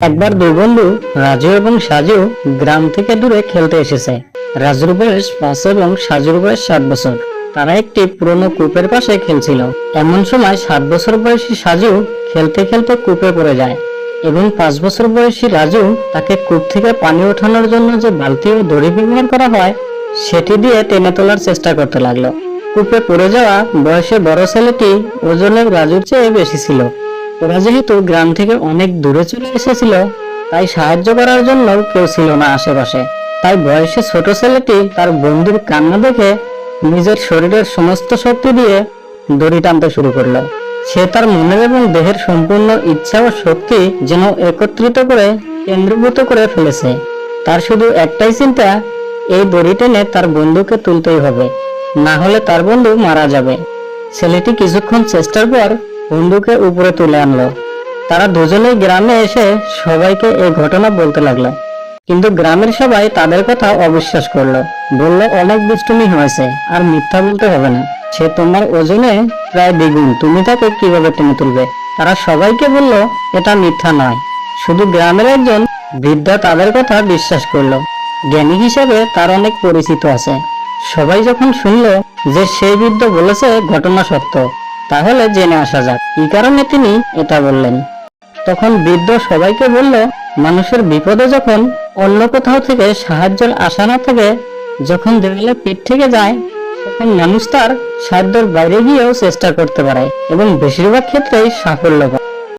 একবার দুই বন্ধু রাজু এবং সাজু গ্রাম থেকে দূরে খেলতে এসেছে। রাজুর বয়স 5 এবং সাজুর বয়স 7 বছর। তারা একটি পুরনো কূপের পাশে খেলছিল। এমন সময় 7 বছর বয়সী সাজু খেলতে খেলতে কূপে পড়ে যায় এবং 5 বছর বয়সী রাজু তাকে কূপ থেকে পানি ওঠানোর জন্য যে বালতি ও দড়ি ব্যবহার করা হয় সেটি দিয়ে টেনে তোলার চেষ্টা করতে লাগলো। কূপে পড়ে যাওয়া বয়সে বড় ছেলেটি ওজনে রাজুর চেয়ে বেশি ছিল। ওরা যেহেতু গ্রাম থেকে অনেক দূরে চলে এসেছিল, তাই সাহায্য করার জন্য কেউ ছিল না আশেপাশে। তাই বয়সে ছোট ছেলেটি তার বন্ধুর কান্না দেখে নিজের শরীরের সমস্ত শক্তি দিয়ে দড়ি টানতে শুরু করলো। সে তার মনের এবং দেহের সম্পূর্ণ ইচ্ছা ও শক্তি যেন একত্রিত করে কেন্দ্রীভূত করে ফেলেছে। তার শুধু একটাই চিন্তা, এই দড়ি টেনে তার বন্ধুকে তুলতেই হবে, না হলে তার বন্ধু মারা যাবে। ছেলেটি কিছুক্ষণ চেষ্টার পর বন্ধুকে উপরে তুলে আনলো। তারা দুজনেই গ্রামে এসে সবাইকে এই ঘটনা বলতে লাগলো, কিন্তু গ্রামের সবাই তাদের কথা অবিশ্বাস করলো। বলল, অনেক দুষ্টুমি হয়েছে, আর মিথ্যা বলতে হবে না। সে তোমার ওজনে প্রায় দ্বিগুণ, তুমি তাকে কিভাবে টেনে তুলবে? তারা সবাইকে বলল এটা মিথ্যা নয়। শুধু গ্রামের একজন বৃদ্ধা তাদের কথা বিশ্বাস করলো। জ্ঞানী হিসেবে তার অনেক পরিচিত আছে। সবাই যখন শুনলো যে সেই বৃদ্ধ বলেছে ঘটনা সত্য, তাহলে জেনে আসা যাক কি কারণে তিনি এটা বললেন। তখন বৃদ্ধ সবাইকে বলল, মানুষের বিপদে যখন অন্য কোথাও থেকে সাহায্যের আশা না থাকে, যখন দেওয়ালে পিঠ থেকে যায়, তখন মানুষ তার সাধ্যের বাইরে গিয়েও চেষ্টা করতে পারে এবং বেশিরভাগ ক্ষেত্রেই সাফল্য পায়।